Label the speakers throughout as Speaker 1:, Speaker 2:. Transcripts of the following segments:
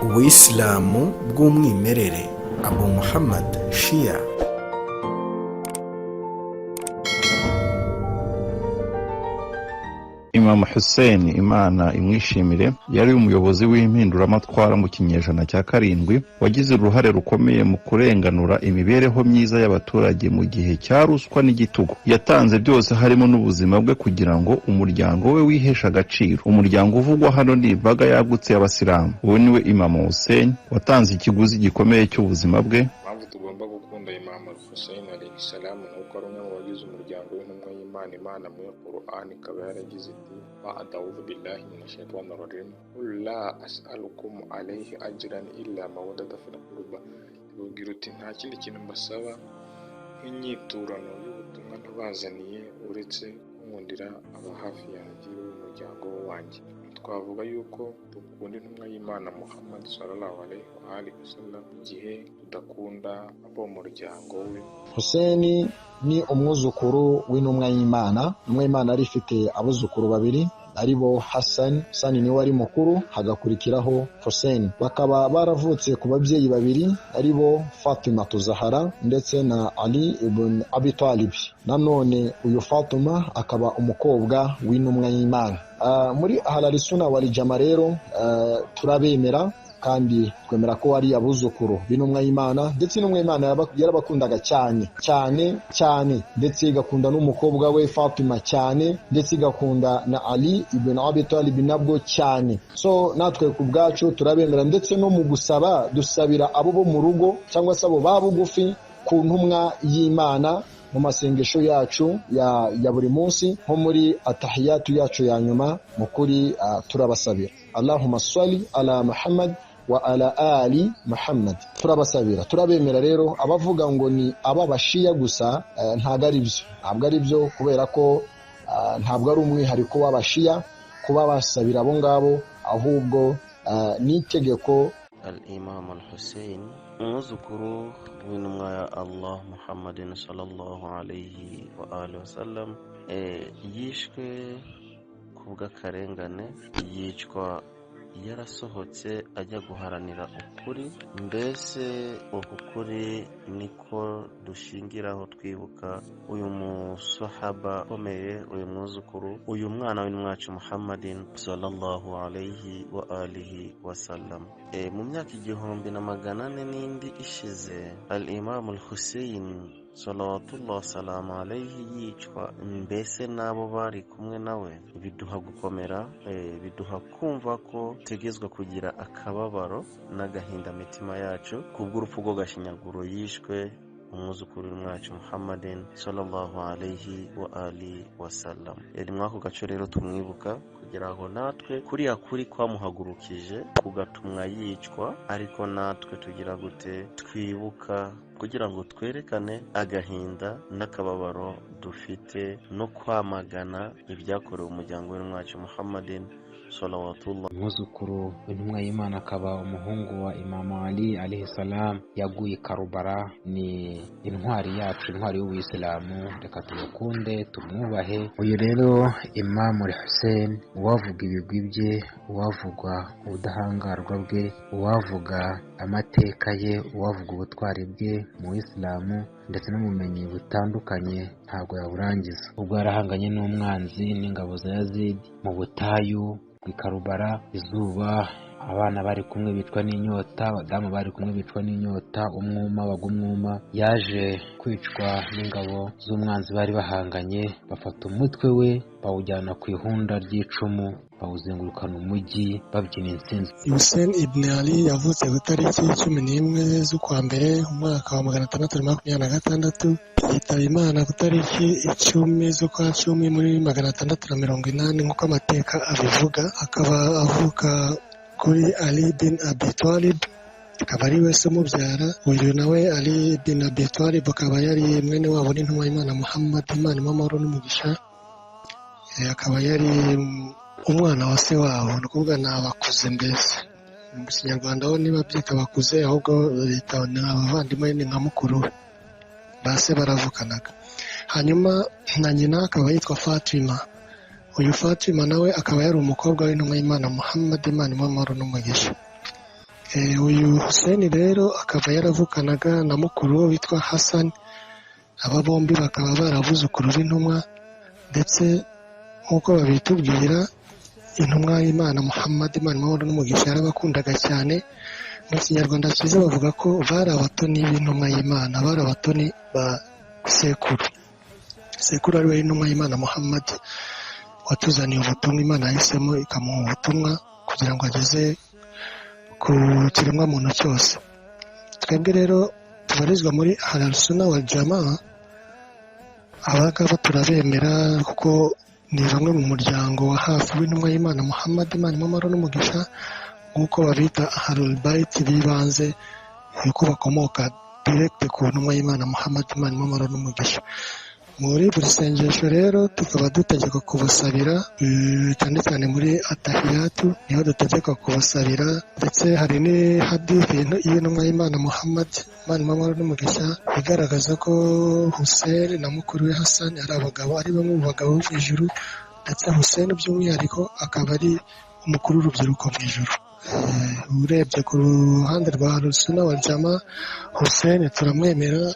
Speaker 1: ubuyisilamu bw'umwimerere Abu Muhammad Shia.
Speaker 2: Imam Hussein Imana imwishimire yari umuyobozi w'impinduramatwara mu kinyejana cya 7 wagize uruhare rukomeye mu kurenganura imibereho myiza y'abaturage mu gihe cya ruswa n'igitugu. Yatanze byose harimo n'ubuzima bwe kugira ngo umuryango we wihesha agaciro. Umuryango uvugwa hano ni imbaga yagutse y'Abasilamu. Uwo niwe Imam Hussein watanze ikiguzi gikomeye cy'ubuzima bwe.
Speaker 3: Tugomba gukunda Imam Hussein alayhi salam nuko ari umwe mu bagize umuryango w'intumwa y'Imana. Imana mu Qur'an ikaba yaragize iti a'udhu billahi minash shaitanir rajim la as'alukum alayhi ajran illa mawaddata fil qurba. Ubwira uti nta kindi kintu mbasaba nk'inyiturano y'ubutumwa nabazaniye uretse nkundira aba hafi yanjye y'umuryango wanjye. Twavuga yuko dukunda intumwa y'Imana Muhammad sallallahu alaihi wasallam igihe tudakunda abo muryango we.
Speaker 4: Hussein ni umwuzukuru w'intumwa y'Imana. Intumwa y'Imana ari ifite abuzukuru babiri aribo Hassan niwe wari mukuru, hagakurikiraho Hussein. Bakaba baravutse ku babyeyi babiri aribo Fatima Zahara ndetse na Ali ibn Abi Talib. Nanone uyu Fatima akaba umukobwa w'intumwa y'Imana. Muri Ahlul Sunna wal Jamaa rero turabemera kandi twemera ko ari abuzukuru b'intumwa y'Imana, ndetse intumwa y'Imana yarabakundaga cyane ndetse igakunda n'umukobwa we Fatima cyane, ndetse igakunda na Ali ibn Abi Talib nabwo cyane. So natwe ku bwacu turabemera, ndetse no mu gusaba dusabira abo bo mu rugo cyangwa se abo babugufi ku ntumwa y'Imana mu masengesho yacu ya buri munsi, nko muri atahiyatu yacu ya nyuma mukuri turabasabira Allahumma salli ala Muhammad wa ala ali Muhammad. Turabasabira, turabemera. Rero abavuga ngo ni ababashiya gusa ntabwo ari byo kubera ko ntabwo ari umwihariko w'abashiya kuba basabira abo ngabo, ahubwo ni itegeko.
Speaker 5: Al-Imam al-Hussein umwuzukuru w'intumwa ya Allah Muhammadin sallallahu alayhi wa alihi wasallam yishwe kubw'akarengane, yicwa yarasohotse ajya guharanira ukuri. Mbese uku kuri niko dushingiraho twibuka uyu musahaba ukomeye, uyu mwuzukuru, uyu mwana w'intumwacu Muhammadin sallallahu alayhi wa alihi wasallam. Mu myaka 1400 n'indi ishize, al-Imam al-Hussein salawatullah salamu alayhi yicwa. Mbese nabo bari kumwe nawe biduha gukomera, biduha kumva ko tegezwa kugira akababaro n'agahinda mitima yacu kubw'urupfu rwo gashinyaguro yishwe umwuzukuru w'umwacu Muhammadin sallallahu alayhi wa alihi wasallam. Mwako gaco rero tumwibuka kugira ngo natwe kuriya kuri kwamuhagurukije kugatumwa yicwa, ariko natwe tugira gute twibuka kugira ngo twerekane agahinda n'akababaro dufite no kwamagana ibyakorewe umuryango w'umwacu Muhammadin salawatullah.
Speaker 6: Umwuzukuru w'intumwa y'Imana akaba umuhungu wa Imam Ali alayhi salam yaguye Karubara. Ni intwari yacu, intwari y'Ubuyisilamu. Reka tumukunde tumwubahe. Uyu rero Imam Hussein, uwavuga ibigwi bye, uwavuga ubudahangarwa bwe, uwavuga amateka ye, uwavuga ubutwari bwe mu Isilamu ndetse n'ubumenyi butandukanye ntabwo yaburangiza. Ubwo yarahanganye n'umwanzi n'ingabo za Yazid mu butayu Karubara, izuba, abana bari kumwe bicwa n'inyota, abadamu bari kumwe bicwa n'inyota, umwuma yaje kwicwa n'ingabo z'umwanzi bari bahanganye. Bafata umutwe we bawujyana ku ihunda ry'icumu, bawuzengurukana umujyi babyina insinzi.
Speaker 7: Hussein ibn Ali yavutse ku itariki 11 z'ukwa mbere umwaka wa 626, yitaba Imana ku itariki 10 z'ukwa 10 muri 680 nk'uko amateka abivuga. Akaba avuka kuri Ali bin Abi Talib, akaba ari we se umubyara. Uyu nawe Ali bin Abi Talib akaba yari mwene wabo n'intumwa y'Imana Muhammad, Imana amahoro n'umugisha. Akaba yari umwana wa se wabo, ni ukuvuga ni abakuze. Mbese mu Kinyarwanda ho niba byita abakuze, ahubwo bita ni abavandimwe, ni nka mukuru we, base baravukanaga. Hanyuma na nyina akaba yitwa Fatima. Uyu Fatima nawe akaba yari umukobwa w'intumwa y'Imana Muhammad, Imana amahoro n'umugisha. uyu Hussein rero akaba yaravukanaga na mukuru we witwa Hassan. Aba bombi bakaba baravuzukuru b'intumwa, ndetse nk'uko babitubwira intumwa y'Imana Muhammad, Imana amahoro n'umugisha, yarabakundaga cyane. Mu kinyarwanda cyiza bavuga ko bari abatoni b'intumwa y'Imana, bari abatoni ba sekuru. Sekuru ari we intumwa y'Imana Muhammad watuzaniye ubutumwa. Imana yahisemo ikamuha ubutumwa kugira ngo ageze ku kiremwa muntu cyose. Twebwe rero tubarizwa muri Ahlus-Sunnah wal Jamaa, abangaba turabemera kuko ni bamwe mu muryango wa hafi w'intumwa y'Imana Muhammad, Imana amahoro n'umugisha, nk'uko babita Ahlul Bait bibanze, yuko bakomoka direct ku ntumwa y'Imana Muhammad, Imana amahoro n'umugisha. Muri buri sengesho rero tukaba dutegeka kubasabira, cyane cyane muri atahiyatu niho dutegeka kubasabira, ndetse hari ni hadithi y'intumwa y'Imana Muhammad, Imana amahoro n'umugisha, igaragaza ko Hussein na mukuru we Hassan ari bamwe mu bagabo bo mu ijuru, ndetse Hussein by'umwihariko akaba ari umukuru w'urubyiruko mu ijuru. Urebye ku ruhande rwa Ahlus-Sunnah wal Jamaa, Hussein turamwemera,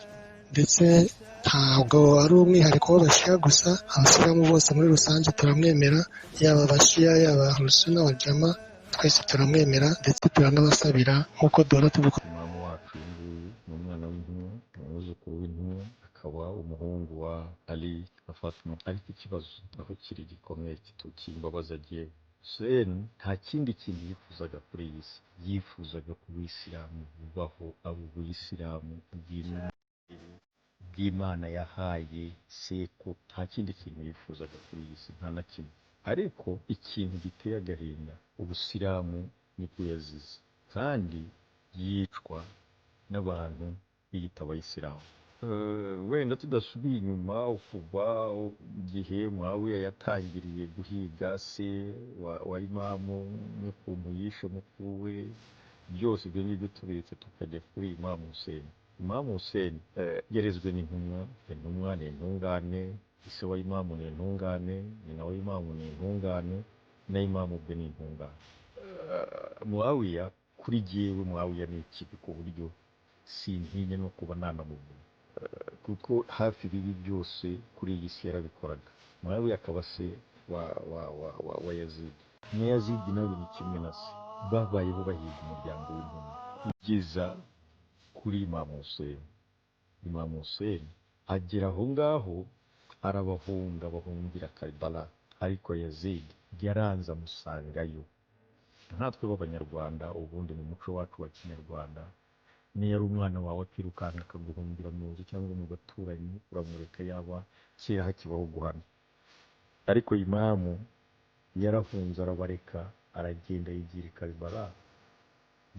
Speaker 7: ndetse ntabwo ari umwihariko w'abashiya gusa, abasilamu bose muri rusange turamwemera, yaba abashiya yaba Ahlus-Sunnah wal Jamaa, twese turamwemera ndetse turanabasabira nk'uko duhora tuvuga.
Speaker 8: Imamu wacu ni umwana w'intumwa, umwuzukuru w'intumwa, akaba umuhungu wa Ali na Fatima. Ariko ikibazo aho kiri gikomeye cy'imbabazi agiye, Hussein nta kindi kintu yifuzaga kuri iyi si, yifuzaga ku Buyisilamu bubaho, abo Buyisilamu bw'Imana yahaye seko, nta kindi kintu yifuzaga kuri iyi si, nta na kimwe. Ariko ikintu giteye agahinda, Ubusilamu nibwo yazize, kandi yicwa n'abantu biyita Abayisilamu. Wenda tudasubiye inyuma kuva igihe Muawiya yatangiriye guhiga se wa Imamu n'ukuntu yishe mukuru we, byose ibyo ngibyo tubiretse tukajya kuri Imamu Hussein. Imamu Hussein yarezwe n'intumwa, intumwa ni intungane, ise wa Imamu ni intungane, nyina wa Imamu ni intungane, na Imamu ubwe ni intungane. Muawiya, kuri jyewe Muawiya ni ikibi ku buryo sintinya no kuba nanamubona, kuko hafi ibibi byose kuri iyi si yarabikoraga. Muawiya akaba se wa Yazid, na Yazid nawe ni kimwe na se, babayeho bahiga umuryango w'intumwa kugeza kuri Imamu Hussein. Imamu Hussein agera aho ngaho arabahunga, bahungira Karbala, ariko Yazid yaranze amusangayo. Natwe b'Abanyarwanda ubundi mu muco wacu wa Kinyarwanda, niyo ari umwana wawe akirukanka akaguhungira mu nzu cyangwa mu baturanyi, uramureka, yaba kera hakibaho guhana. Ariko Imamu yarahunze arabareka, aragenda yigira i Karbala.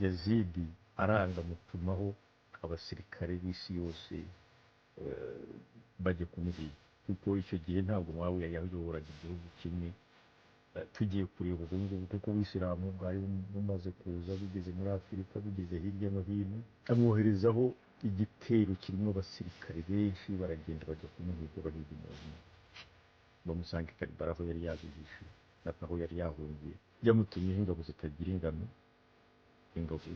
Speaker 8: Yazid aranga, amutumaho abasirikare b'isi yose bajya kumuhiga, kuko icyo gihe ntabwo Muawiya yayoboraga igihugu kimwe. Tugiye kureba ubu ngubu, kuko Ubuyisilamu bwari bumaze kuza, bugeze muri Afurika, bugeze hirya no hino, amwoherezaho igitero kirimo abasirikare benshi, baragenda bajya kumuhiga, bahiga umuntu, bamusanga i Karbala aho yari yabihishe, aho yari yahungiye. Yamutumyeho ingabo zitagira ingano, ingabo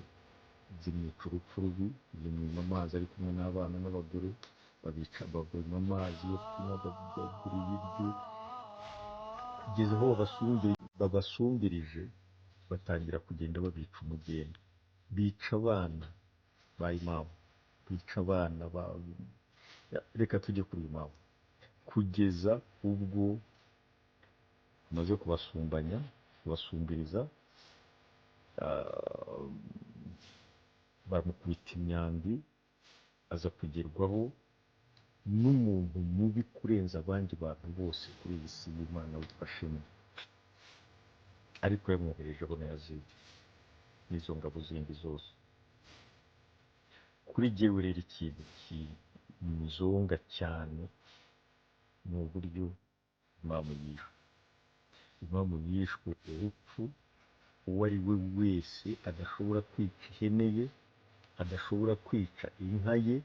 Speaker 8: zimwica urupfu rubi, zimwima amazi ari kumwe n'abana n'abagore, babica, bavoma amazi yo kunywa, bagura ibiryo, kugeza aho babasumbirije, batangira kugenda babica umugenda, bica abana ba Imamu, bica abana ba... Reka tujye kuri Imamu, kugeza ubwo maze kubasumbanya, kubasumbiriza, baramukubita imyambi, aza kugerwaho n'umuntu mubi kurenza abandi bantu bose kuri iyi si y'Imana witwa Shema, ariko yamwoherejeho na Yazid n'izo ngabo zindi zose. Kuri jyewe rero ikintu kinzonga cyane ni uburyo Imamu yishwe. Imamu yishwe urupfu uwo ari we wese adashobora kwica ihene ye, adashobora kwica inka ye,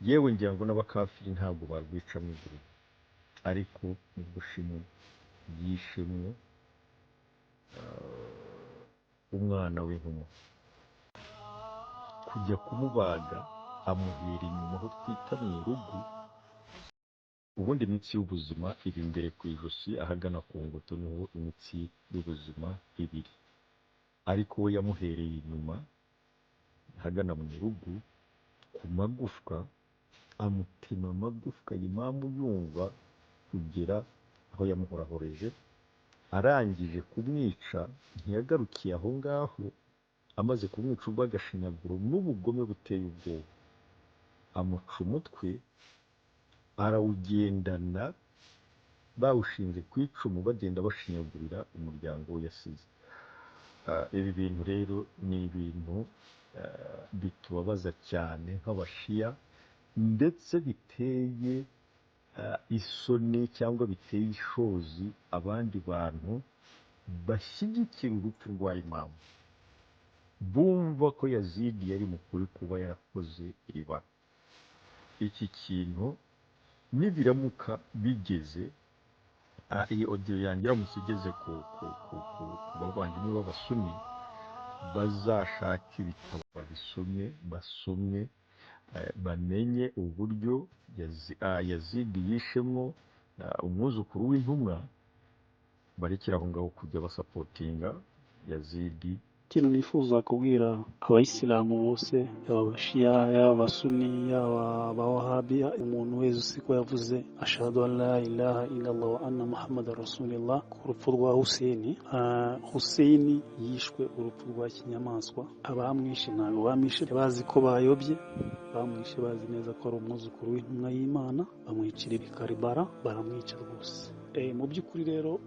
Speaker 8: yewe ngira ngo n'abakafiri ntabwo barwica mu ijuru, ariko nibwo Shema yishemwe umwana w'intumwa. kujya kumubaga amuhera inyuma aho twita mu irugu. Ubundi imitsi y'ubuzima iri imbere ku ijosi ahagana ku ngoto niho imitsi y'ubuzima ibiri, ariko we yamuhereye inyuma ahagana mu irugu ku magufwa, amutema amagufwa impamvu yumva kugera aho yamuhorahoreje. Arangije kumwica ntiyagarukiye aho ngaho, amaze kumwica urw'agashinyaguro n'ubugome buteye ubwoba, amuca umutwe arawugendana, bawushinze ku icumu bagenda bashinyagurira umuryango we yasize. Ibi bintu rero ni ibintu bitubabaza cyane nk'abashiya, ndetse biteye isoni cyangwa biteye ishozi abandi bantu bashyigikira urupfu rwa imamu, bumva ko Yazidi yari mukuri kuba yarakoze ibara. Iki kintu nibiramuka bigeze, iyi audio yanjye iramutse igeze ku bavandimwe b'abasuni, bazashaka ibitabo basomye bamenye uburyo Yazidi yishemo umwuzukuru w'intumwa, barekera aho ngaho kujya basapotinga Yazidi.
Speaker 9: Ikintu nifuza kubwira abayisilamu bose, yaba abashiya, yaba abasuni, yaba abawahabi, umuntu wese usiko yavuze ashhadu an la ilaha illallah wa anna muhammadar rasulullah ku rupfu rwa Hussein. Hussein yishwe urupfu rwa kinyamaswa. Abamwishe ntabwo bamwishe bazi ko bayobye, bamwishe bazi neza ko ari umwuzukuru w'intumwa y'Imana, bamwicira i Karibara, baramwica rwose. Mu by'ukuri rero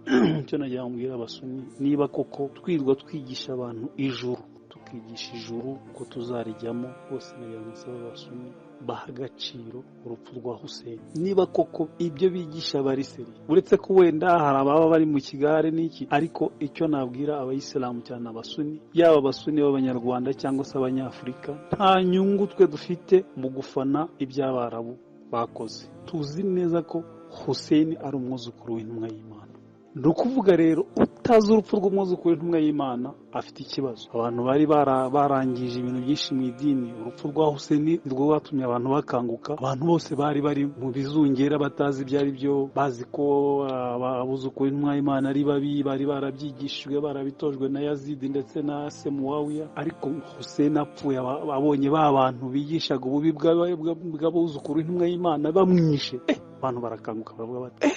Speaker 9: icyo nagira mbwira abasuni, niba koko twirwa twigisha abantu ijuru, tukigisha ijuru ko tuzarijyamo, bose nagira nsaba abasuni baha agaciro urupfu rwa Hussein. Niba koko ibyo bigisha bari seri, uretse ko wenda hari ababa bari mu kigare n'iki, ariko icyo nabwira abayisilamu cyane abasuni, yaba abasuni b'abanyarwanda cyangwa se abanyafurika, nta nyungu twe dufite mu gufana iby'abarabu bakoze. Tuzi neza ko Hussein ari umwuzukuru w'intumwa y'Imana. Ni ukuvuga rero utazi urupfu rw'umwuzukuru w'intumwa y'Imana afite ikibazo. Abantu bari barangije ibintu byinshi mu idini. Urupfu rwa Hussein nirwo rwatumye abantu bakanguka. Abantu bose bari mu bizungera batazi ibyo ari byo, bazi ko abuzukuru w'intumwa y'Imana ari babi, bari barabyigishijwe, barabitojwe na Yazidi ndetse na Muawiya. Ariko Hussein apfuye, abonye ba bantu bigishaga ububi bw'abuzukuru w'intumwa y'Imana bamwishe, abantu barakanguka baravuga bati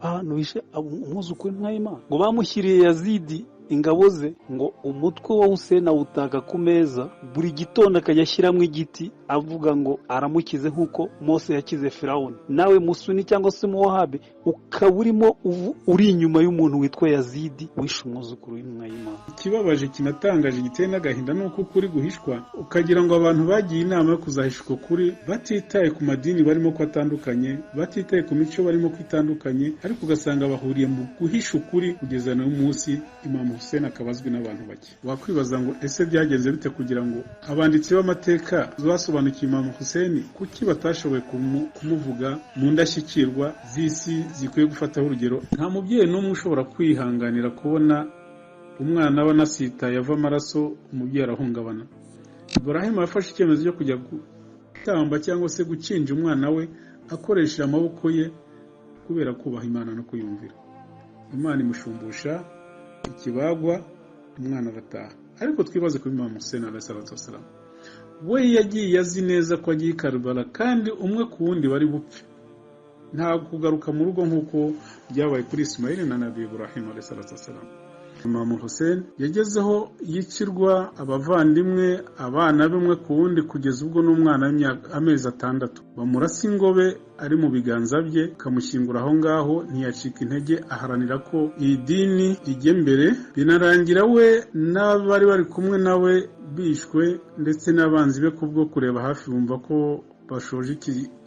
Speaker 9: abantu bishe umwuzukuru w'intumwa y'Imana. Ngo bamushyiriye Yazidi ingabo ze, ngo umutwe wa Hussein awutaka ku meza, buri gitondo akajya ashyiramo igiti avuga ngo aramukize nk'uko Mose yakize Firawuni. Nawe musuni cyangwa se muwahabi ukaba urimo uri inyuma y'umuntu witwa Yazidi wishe umwuzukuru w'intumwa y'Imana.
Speaker 10: Ikibabaje kinatangaje giteye n'agahinda ni uko kuri guhishwa, ukagira ngo abantu bagiye inama yo kuzahisha uko kuri batitaye ku madini barimo ko atandukanye, batitaye ku mico barimo ko itandukanye, ariko ugasanga bahuriye mu guhisha ukuri kugeza n'uyu munsi Imam Hussein akabazwi n'abantu bake. Wakwibaza ngo ese byagenze bite kugira ngo abanditsi b'amateka basobanukiye Imam Hussein kuki batashoboye kumuvuga mu ndashyikirwa z'isi zikwiye gufataho urugero? Nta mubyeyi n'umwe ushobora kwihanganira kubona umwana we anasitaye ava amaraso, umubyeyi arahungabana. Ibrahim yafashe icyemezo cyo kujya gutamba cyangwa se gukinja umwana we akoresheje amaboko ye kubera kubaha Imana no kuyumvira. Imana imushumbusha ikibagwa, umwana arataha. Ariko twibaze kuri Imam Hussein alayhi salatu wassalam, we yagiye azi neza ko agiye Karibala kandi umwe ku wundi bari bupfe, nta kugaruka mu rugo nk'uko byabaye kuri Ismail na Nabi Ibrahim alayhi salatu wassalam. Imam Hussein yagezeho yicirwa abavandimwe, abana b'umwe ku wundi, kugeza ubwo n'umwana w'amezi 6 bamurasa ingobe ari mu biganza bye, kamushyingura aho ngaho. Ntiyacika intege, aharanira ko iyi dini ijye mbere. Binarangira we n'abari bari kumwe nawe bishwe, ndetse n'abanzi be kubwo kureba hafi bumva ko bashoje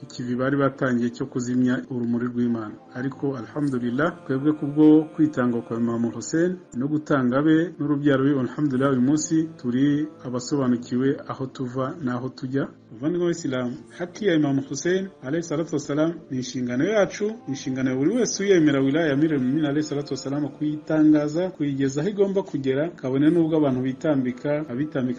Speaker 10: ikivi bari batangiye cyo kuzimya urumuri rw'Imana. Ariko alhamdulillah twebwe kubwo kwitanga kwa Imam Hussein no gutanga be n'urubyaro we, alhamdulillah uyu munsi turi abasobanukiwe aho tuva n'aho tujya. Bavandimwe b'Isilamu, haki ya Imam Hussein alayhi salatu wassalam ni inshingano yacu, ni inshingano ya buri wese uyemera wilaya ya Amir al-Mu'minin alayhi salatu wassalam kuyitangaza, kuyigeza aho igomba kugera, kabone n'ubwo abantu abitambika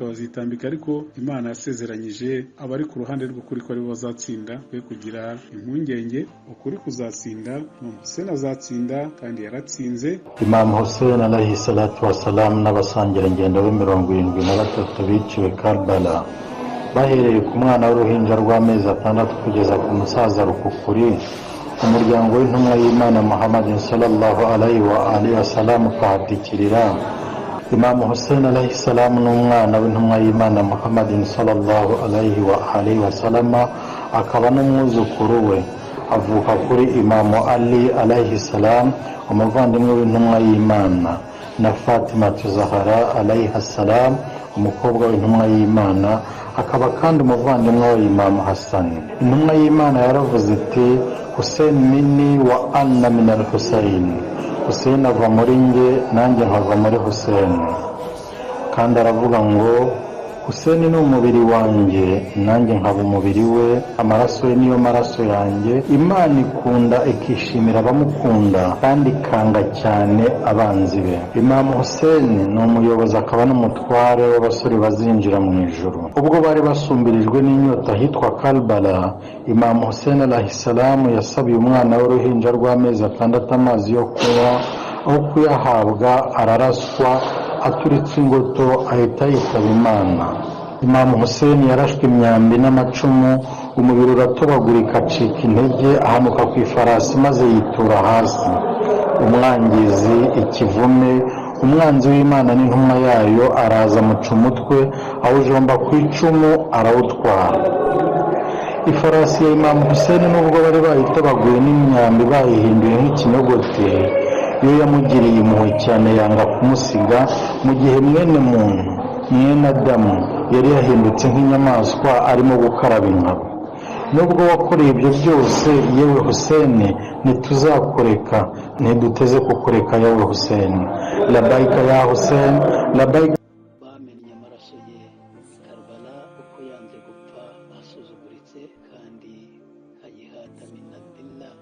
Speaker 10: bazitambika, ariko Imana yasezeranyije abari ku ruhande rw'ukuri ko aribo bazatsinda. Twe kugira impungenge, ukuri kuzatsinda, Imam Hussein azatsinda kandi yaratsinze.
Speaker 11: Imam Hussein alayhi salatu wassalam n'abasangirangendo be 73 biciwe Karbala, bahereye ku mwana w'uruhinja rw'amezi 6 kugeza ku musaza rukukuri. Umuryango w'intumwa y'Imana Muhammad sallallahu alayhi wa alihi wasallam ukahatikirira. Imam Hussein alayhi salam n'umwana w'intumwa y'Imana Muhammad sallallahu alayhi wa alihi wasallam, akaba n'umwuzukuru we. Avuka kuri Imam Ali alayhi salam, umuvandimwe w'intumwa y'Imana, na Fatima Zahra alayhi salam, umukobwa w'intumwa y'Imana, akaba kandi umuvandimwe wa Imam Hassan. Intumwa y'Imana yaravuze iti, Hussein minni wa anna min al-Hussein, Hussein ava muri nge nanjye nkava muri Hussein. Kandi aravuga ngo Hussein ni umubiri wanjye nanjye nkaba umubiri we, amaraso ye niyo maraso yanjye. Imana ikunda ikishimira abamukunda kandi ikanga cyane abanzi be. Imam Hussein ni umuyobozi akaba n'umutware w'abasore bazinjira mu ijuru. Ubwo bari basumbirijwe n'inyota hitwa Karbala, Imam Hussein alayhi salam yasabiye umwana w'uruhinja rw'amezi 6 amazi yo kunywa, aho kuyahabwa araraswa aturitse ingoto ahita yitaba Imana. Imam Hussein yarashwe imyambi n'amacumu, umubiri uratobagurika acika intege, ahanuka ku ifarasi maze yitura hasi. Umwangizi, ikivume, umwanzi w'Imana n'intumwa yayo araza amuca umutwe, awujomba ku icumu arawutwara. Ifarasi ya Imam Hussein nubwo bari bayitobaguye n'imyambi bayihinduye nk'ikinyogote, yo yamugiriye impuhwe cyane yanga kumusiga, mu gihe mwene muntu, mwene Adamu yari yahindutse nk'inyamaswa arimo gukaraba inkaba. Nubwo wakoreye ibyo byose yewe Hussein, ntituzakureka, ntiduteze kukureka yewe Hussein. Labaika ya Hussein, labaika.
Speaker 12: Bamenye amaraso ye Karbala, uko yanze gupfa asuzuguritse kandi ayihata min abdillah.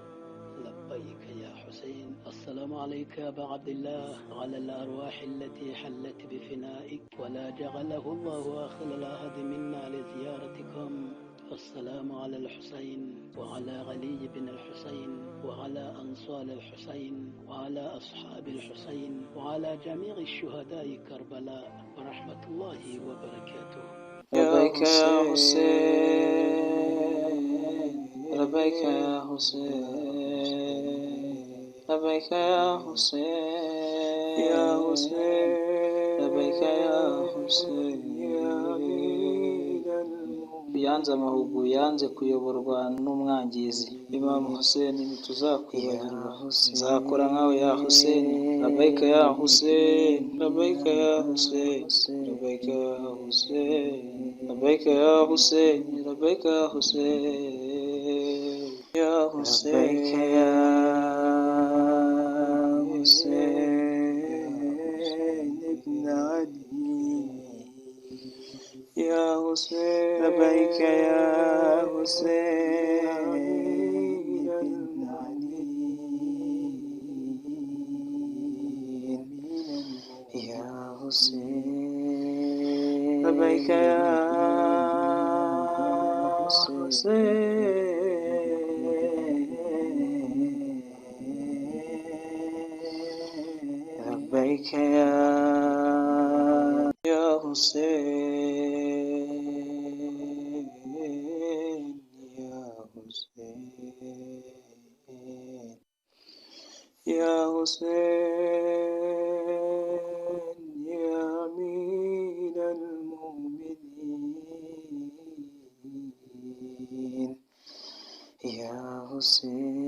Speaker 12: لبيك يا حسين. السلام عليك يا أبا عبد الله، على الأرواح التي حلت بفنائك، ولا جعله الله آخر العهد منا لزيارتكم. السلام على الحسين وعلى علي بن الحسين وعلى أنصار الحسين وعلى أصحاب الحسين وعلى جميع الشهداء كربلاء، ورحمة الله وبركاته.
Speaker 13: لبيك يا حسين، لبيك يا حسين، لبيك يا حسين، يا حسين، لبيك يا حسين. yanze amahugu, yanze kuyoborwa n'umwangizi. Imam Hussein ntituzakwibagirwa, nzakora nkawe ya Hussein. Labaika ya Hussein, labaika ya Hussein, labaika ya Hussein, labaika ya Hussein, labaika ya Hussein, ya Hussein, ya Hussein ibn Ali. يا حسين، لبيك يا حسين بن علي. يا حسين، لبيك يا حسين، لبيك يا حسين، يا حسين يا أمير المؤمنين. يا حسين